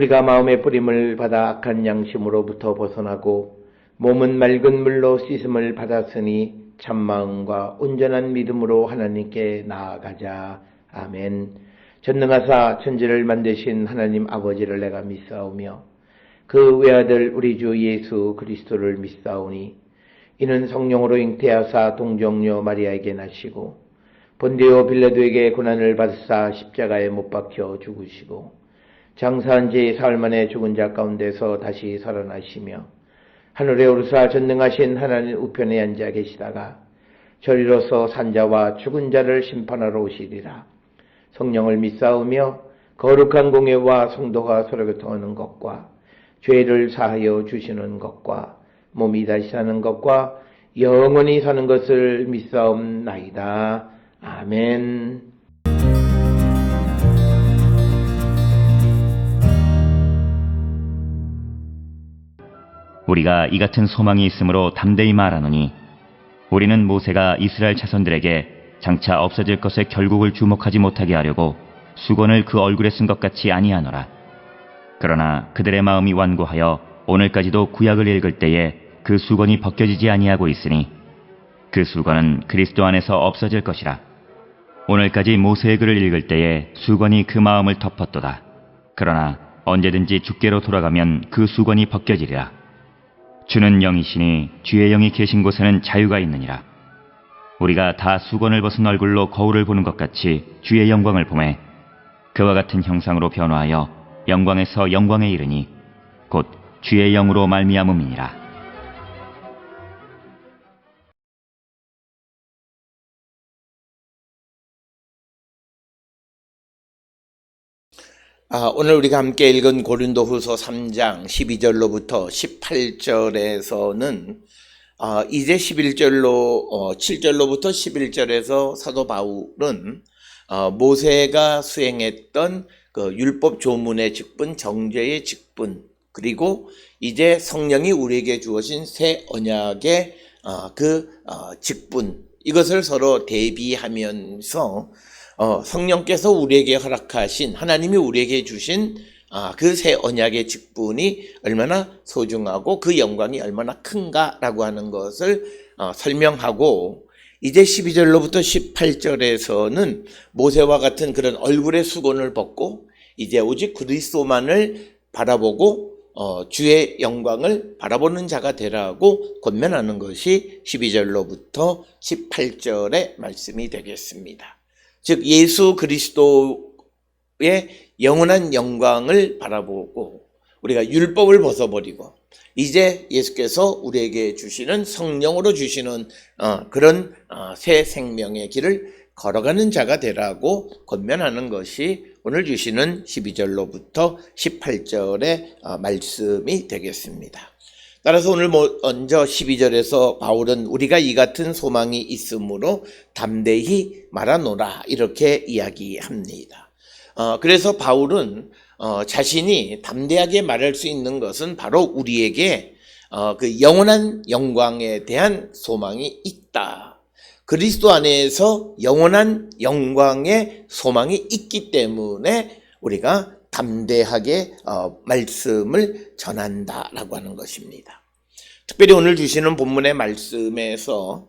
우리가 마음의 뿌림을 받아 악한 양심으로부터 벗어나고 몸은 맑은 물로 씻음을 받았으니 참마음과 온전한 믿음으로 하나님께 나아가자. 아멘. 전능하사 천지를 만드신 하나님 아버지를 내가 믿사오며 그 외아들 우리 주 예수 그리스도를 믿사오니 이는 성령으로 잉태하사 동정녀 마리아에게 나시고 본디오 빌라도에게 고난을 받으사 십자가에 못 박혀 죽으시고 장사한 지 사흘 만에 죽은 자 가운데서 다시 살아나시며 하늘에 오르사 전능하신 하나님 우편에 앉아 계시다가 저리로서 산자와 죽은 자를 심판하러 오시리라. 성령을 믿사오며 거룩한 공예와 성도가 서로 교통하는 것과 죄를 사하여 주시는 것과 몸이 다시 사는 것과 영원히 사는 것을 믿사옵나이다. 아멘. 우리가 이 같은 소망이 있으므로 담대히 말하노니 우리는 모세가 이스라엘 자손들에게 장차 없어질 것의 결국을 주목하지 못하게 하려고 수건을 그 얼굴에 쓴 것 같이 아니하노라. 그러나 그들의 마음이 완고하여 오늘까지도 구약을 읽을 때에 그 수건이 벗겨지지 아니하고 있으니 그 수건은 그리스도 안에서 없어질 것이라. 오늘까지 모세의 글을 읽을 때에 수건이 그 마음을 덮었도다. 그러나 언제든지 주께로 돌아가면 그 수건이 벗겨지리라. 주는 영이시니 주의 영이 계신 곳에는 자유가 있느니라. 우리가 다 수건을 벗은 얼굴로 거울을 보는 것 같이 주의 영광을 보매 그와 같은 형상으로 변화하여 영광에서 영광에 이르니 곧 주의 영으로 말미암음이니라. 오늘 우리가 함께 읽은 고린도후서 3장 12절로부터 18절에서는 이제 11절로 7절로부터 11절에서 사도 바울은 모세가 수행했던 그 율법 조문의 직분, 정죄의 직분, 그리고 이제 성령이 우리에게 주어진 새 언약의 직분, 이것을 서로 대비하면서 성령께서 우리에게 허락하신, 하나님이 우리에게 주신 그 새 언약의 직분이 얼마나 소중하고 그 영광이 얼마나 큰가라고 하는 것을 설명하고, 이제 12절로부터 18절에서는 모세와 같은 그런 얼굴의 수건을 벗고 이제 오직 그리스도만을 바라보고 주의 영광을 바라보는 자가 되라고 권면하는 것이 12절로부터 18절의 말씀이 되겠습니다. 즉 예수 그리스도의 영원한 영광을 바라보고 우리가 율법을 벗어버리고 이제 예수께서 우리에게 주시는 성령으로 주시는 그런 새 생명의 길을 걸어가는 자가 되라고 권면하는 것이 오늘 주시는 12절로부터 18절의 말씀이 되겠습니다. 따라서 오늘 먼저 12절에서 바울은 우리가 이 같은 소망이 있으므로 담대히 말하노라 이렇게 이야기합니다. 그래서 바울은 자신이 담대하게 말할 수 있는 것은 바로 우리에게 그 영원한 영광에 대한 소망이 있다. 그리스도 안에서 영원한 영광의 소망이 있기 때문에 우리가 담대하게 말씀을 전한다라고 하는 것입니다. 특별히 오늘 주시는 본문의 말씀에서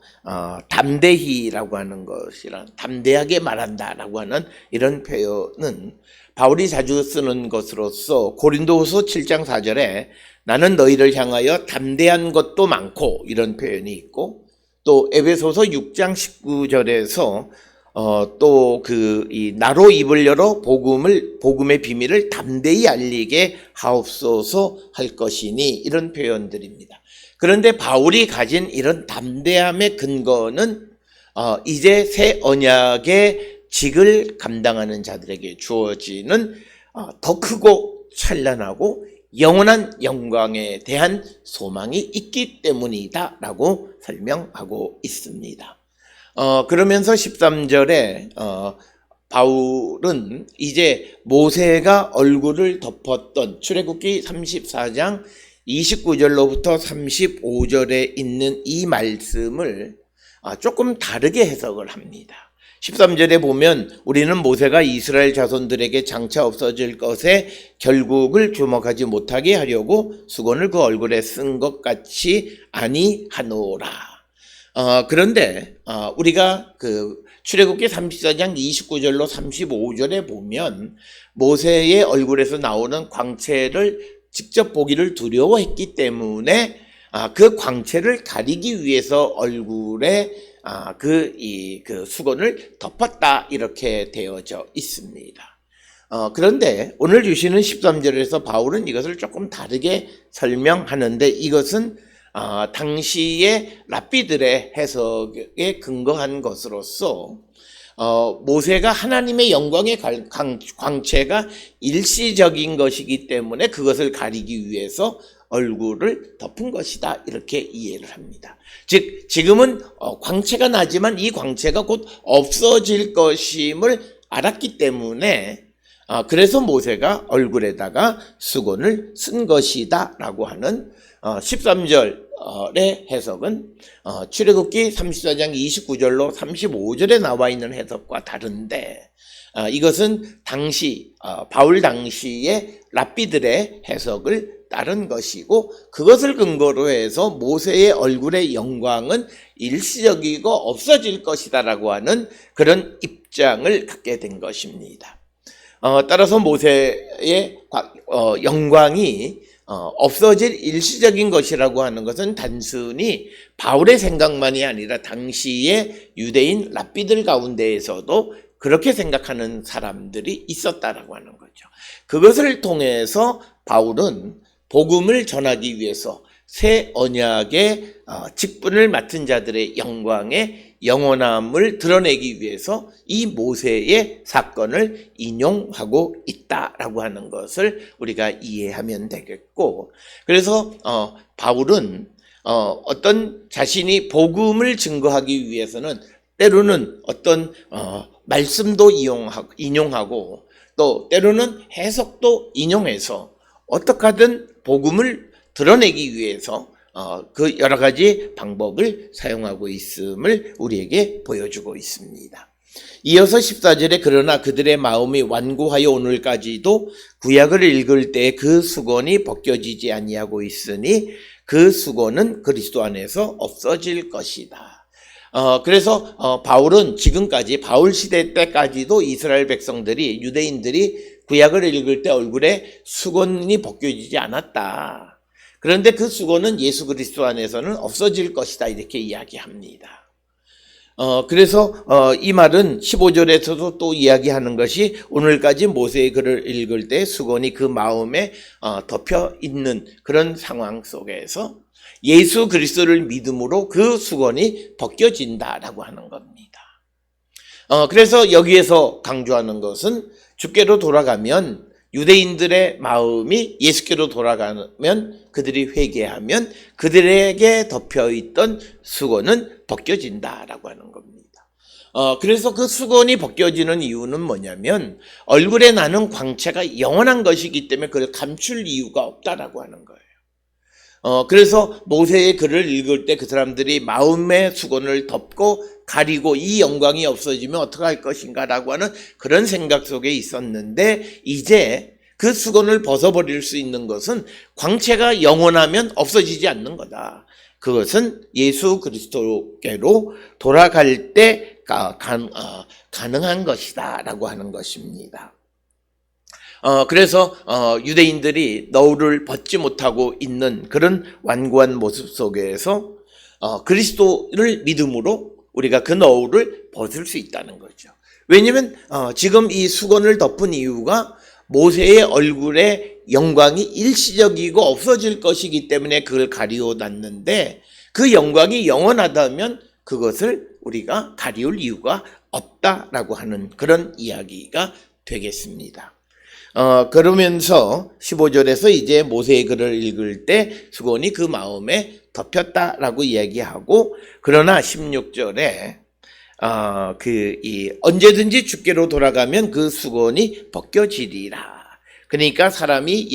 담대히라고 하는 것이란 담대하게 말한다라고 하는 이런 표현은 바울이 자주 쓰는 것으로서 고린도후서 7장 4절에 나는 너희를 향하여 담대한 것도 많고 이런 표현이 있고, 또 에베소서 6장 19절에서 또 이 나로 입을 열어 복음의 비밀을 담대히 알리게 하옵소서 할 것이니 이런 표현들입니다. 그런데 바울이 가진 이런 담대함의 근거는 이제 새 언약의 직을 감당하는 자들에게 주어지는 더 크고 찬란하고 영원한 영광에 대한 소망이 있기 때문이다라고 설명하고 있습니다. 그러면서 13절에 바울은 이제 모세가 얼굴을 덮었던 출애굽기 34장 29절로부터 35절에 있는 이 말씀을 조금 다르게 해석을 합니다. 13절에 보면 우리는 모세가 이스라엘 자손들에게 장차 없어질 것에 결국을 주목하지 못하게 하려고 수건을 그 얼굴에 쓴 것 같이 아니하노라. 그런데 우리가 그 출애굽기 34장 29절로 35절에 보면 모세의 얼굴에서 나오는 광채를 직접 보기를 두려워했기 때문에 그 광채를 가리기 위해서 얼굴에 그 수건을 덮었다 이렇게 되어져 있습니다. 그런데 오늘 주시는 13절에서 바울은 이것을 조금 다르게 설명하는데 이것은 당시의 랍비들의 해석에 근거한 것으로서 모세가 하나님의 영광의 광채가 일시적인 것이기 때문에 그것을 가리기 위해서 얼굴을 덮은 것이다 이렇게 이해를 합니다. 즉 지금은 광채가 나지만 이 광채가 곧 없어질 것임을 알았기 때문에 그래서 모세가 얼굴에다가 수건을 쓴 것이다 라고 하는 13절의 해석은 출애굽기 34장 29절로 35절에 나와 있는 해석과 다른데 이것은 바울 당시의 랍비들의 해석을 따른 것이고 그것을 근거로 해서 모세의 얼굴의 영광은 일시적이고 없어질 것이다 라고 하는 그런 입장을 갖게 된 것입니다. 따라서 모세의 영광이 없어질 일시적인 것이라고 하는 것은 단순히 바울의 생각만이 아니라 당시의 유대인 랍비들 가운데에서도 그렇게 생각하는 사람들이 있었다라고 하는 거죠. 그것을 통해서 바울은 복음을 전하기 위해서 새 언약의 직분을 맡은 자들의 영광의 영원함을 드러내기 위해서 이 모세의 사건을 인용하고 있다라고 하는 것을 우리가 이해하면 되겠고, 그래서 바울은 어떤 자신이 복음을 증거하기 위해서는 때로는 어떤 말씀도 인용하고 또 때로는 해석도 인용해서 어떻게 하든 복음을 드러내기 위해서 그 여러 가지 방법을 사용하고 있음을 우리에게 보여주고 있습니다. 이어서 14절에 그러나 그들의 마음이 완고하여 오늘까지도 구약을 읽을 때 그 수건이 벗겨지지 아니하고 있으니 그 수건은 그리스도 안에서 없어질 것이다. 그래서 바울은 지금까지 바울 시대 때까지도 이스라엘 백성들이 유대인들이 구약을 읽을 때 얼굴에 수건이 벗겨지지 않았다. 그런데 그 수건은 예수 그리스도 안에서는 없어질 것이다 이렇게 이야기합니다. 그래서 이 말은 15절에서도 또 이야기하는 것이 오늘까지 모세의 글을 읽을 때 수건이 그 마음에 덮여 있는 그런 상황 속에서 예수 그리스도를 믿음으로 그 수건이 벗겨진다라고 하는 겁니다. 그래서 여기에서 강조하는 것은 주께로 돌아가면 유대인들의 마음이 예수께로 돌아가면 그들이 회개하면 그들에게 덮여있던 수건은 벗겨진다라고 하는 겁니다. 그래서 그 수건이 벗겨지는 이유는 뭐냐면 얼굴에 나는 광채가 영원한 것이기 때문에 그걸 감출 이유가 없다라고 하는 거예요. 그래서 모세의 글을 읽을 때 그 사람들이 마음의 수건을 덮고 가리고 이 영광이 없어지면 어떻게 할 것인가라고 하는 그런 생각 속에 있었는데 이제 그 수건을 벗어버릴 수 있는 것은 광채가 영원하면 없어지지 않는 거다. 그것은 예수 그리스도께로 돌아갈 때 가능한 것이다 라고 하는 것입니다. 그래서 유대인들이 너울을 벗지 못하고 있는 그런 완고한 모습 속에서 그리스도를 믿음으로 우리가 그 너울을 벗을 수 있다는 거죠. 왜냐하면 지금 이 수건을 덮은 이유가 모세의 얼굴의 영광이 일시적이고 없어질 것이기 때문에 그걸 가리워놨는데 그 영광이 영원하다면 그것을 우리가 가리울 이유가 없다라고 하는 그런 이야기가 되겠습니다. 그러면서 15절에서 이제 모세의 글을 읽을 때 수건이 그 마음에 덮였다라고 이야기하고, 그러나 16절에 언제든지 주께로 돌아가면 그 수건이 벗겨지리라. 그러니까 사람이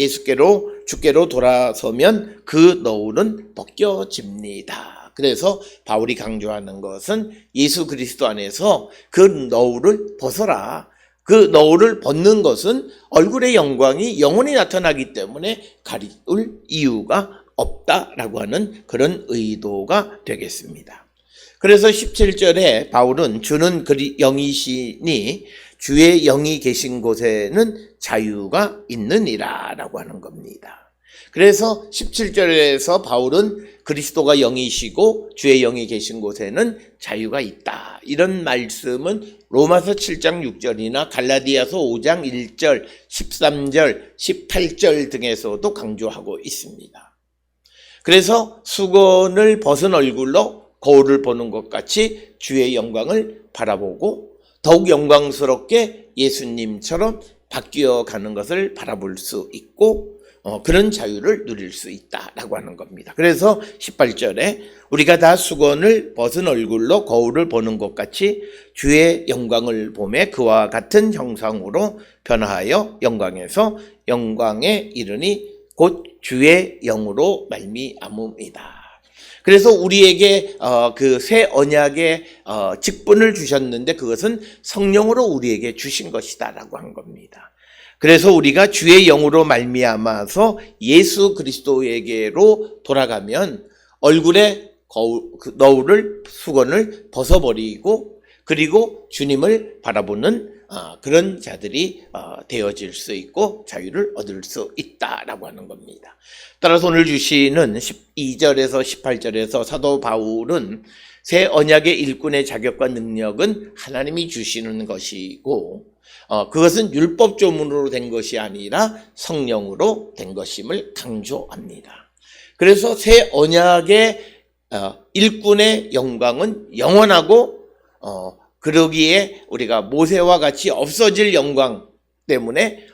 주께로 돌아서면 그 너울은 벗겨집니다. 그래서 바울이 강조하는 것은 예수 그리스도 안에서 그 너울을 벗어라. 그 너울을 벗는 것은 얼굴의 영광이 영원히 나타나기 때문에 가릴 이유가 없다라고 하는 그런 의도가 되겠습니다. 그래서 17절에 바울은 주는 영이시니 주의 영이 계신 곳에는 자유가 있느니라 라고 하는 겁니다. 그래서 17절에서 바울은 그리스도가 영이시고 주의 영이 계신 곳에는 자유가 있다. 이런 말씀은 로마서 7장 6절이나 갈라디아서 5장 1절, 13절, 18절 등에서도 강조하고 있습니다. 그래서 수건을 벗은 얼굴로 거울을 보는 것 같이 주의 영광을 바라보고 더욱 영광스럽게 예수님처럼 바뀌어가는 것을 바라볼 수 있고 그런 자유를 누릴 수 있다라고 하는 겁니다. 그래서 18절에 우리가 다 수건을 벗은 얼굴로 거울을 보는 것 같이 주의 영광을 보매 그와 같은 형상으로 변화하여 영광에서 영광에 이르니 곧 주의 영으로 말미암음이다. 그래서 우리에게 그 새 언약의 직분을 주셨는데 그것은 성령으로 우리에게 주신 것이다라고 한 겁니다. 그래서 우리가 주의 영으로 말미암아서 예수 그리스도에게로 돌아가면 얼굴에 너울을 수건을 벗어버리고 그리고 주님을 바라보는 그런 자들이 되어질 수 있고 자유를 얻을 수 있다라고 하는 겁니다. 따라서 오늘 주시는 12절에서 18절에서 사도 바울은 새 언약의 일꾼의 자격과 능력은 하나님이 주시는 것이고 그것은 율법 조문으로 된 것이 아니라 성령으로 된 것임을 강조합니다. 그래서 새 언약의 일꾼의 영광은 영원하고 그러기에 우리가 모세와 같이 없어질 영광 때문에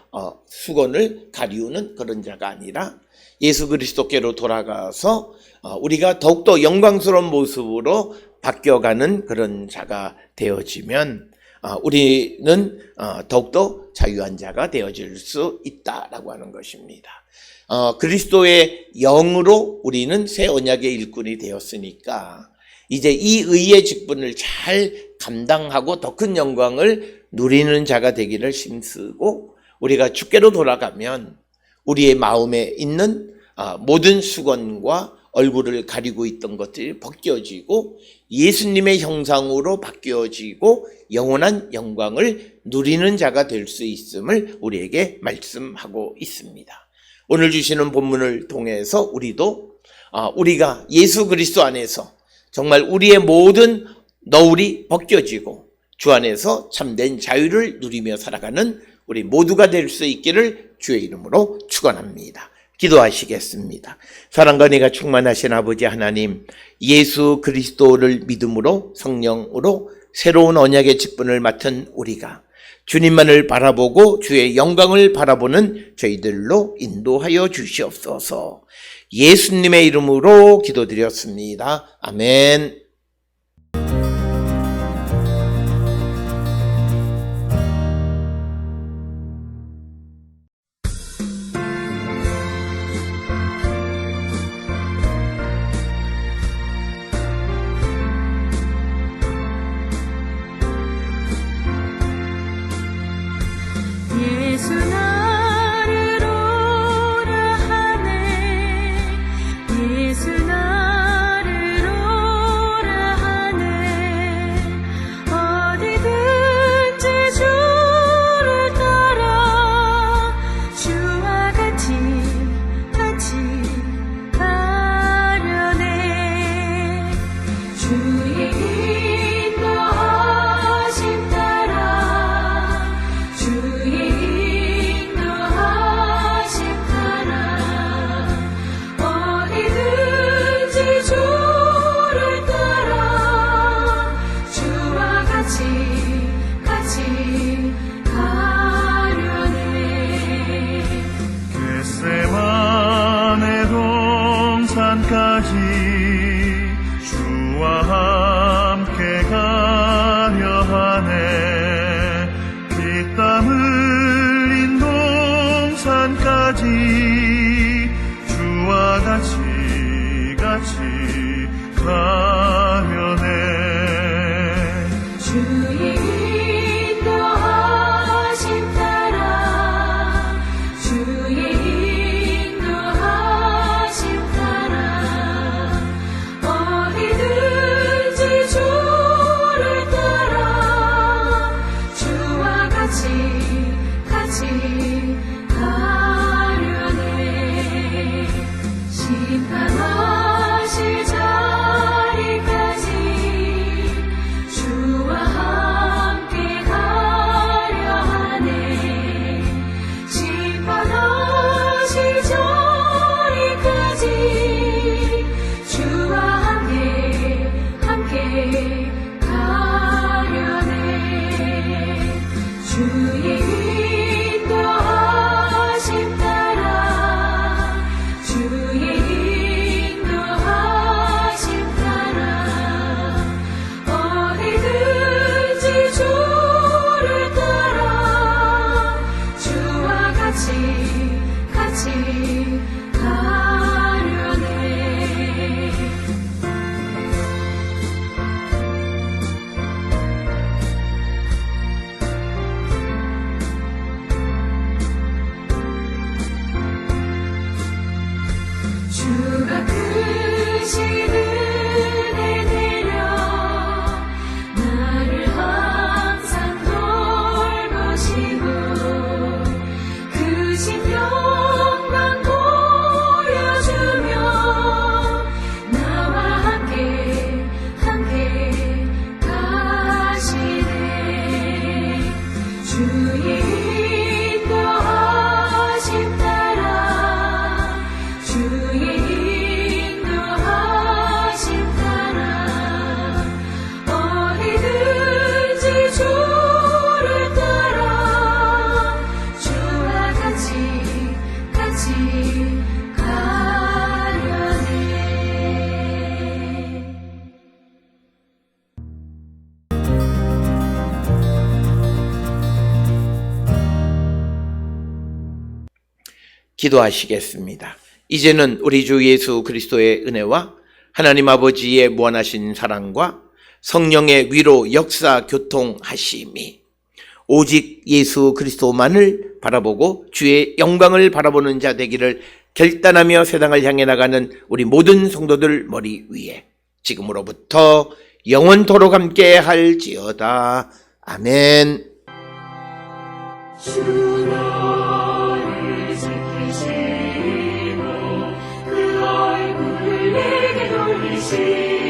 수건을 가리우는 그런 자가 아니라 예수 그리스도께로 돌아가서 우리가 더욱더 영광스러운 모습으로 바뀌어가는 그런 자가 되어지면 우리는 더욱더 자유한 자가 되어질 수 있다라고 하는 것입니다. 그리스도의 영으로 우리는 새 언약의 일꾼이 되었으니까 이제 이 의의 직분을 잘 감당하고 더 큰 영광을 누리는 자가 되기를 힘쓰고 우리가 주께로 돌아가면 우리의 마음에 있는 모든 수건과 얼굴을 가리고 있던 것들이 벗겨지고 예수님의 형상으로 바뀌어지고 영원한 영광을 누리는 자가 될 수 있음을 우리에게 말씀하고 있습니다. 오늘 주시는 본문을 통해서 우리가 예수 그리스도 안에서 정말 우리의 모든 너울이 벗겨지고 주 안에서 참된 자유를 누리며 살아가는 우리 모두가 될 수 있기를 주의 이름으로 축원합니다. 기도하시겠습니다. 사랑과 은혜가 충만하신 아버지 하나님, 예수 그리스도를 믿음으로 성령으로 새로운 언약의 직분을 맡은 우리가 주님만을 바라보고 주의 영광을 바라보는 저희들로 인도하여 주시옵소서. 예수님의 이름으로 기도드렸습니다. 아멘. 예수 나를 오라 하네 예수 나를 오라 기도하시겠습니다. 이제는 우리 주 예수 그리스도의 은혜와 하나님 아버지의 무한하신 사랑과 성령의 위로 역사 교통하심이 오직 예수 그리스도만을 바라보고 주의 영광을 바라보는 자 되기를 결단하며 세상을 향해 나가는 우리 모든 성도들 머리 위에 지금으로부터 영원토록 함께 할지어다. 아멘. 주 너를 지키시고 그 얼굴을 내게 돌리시고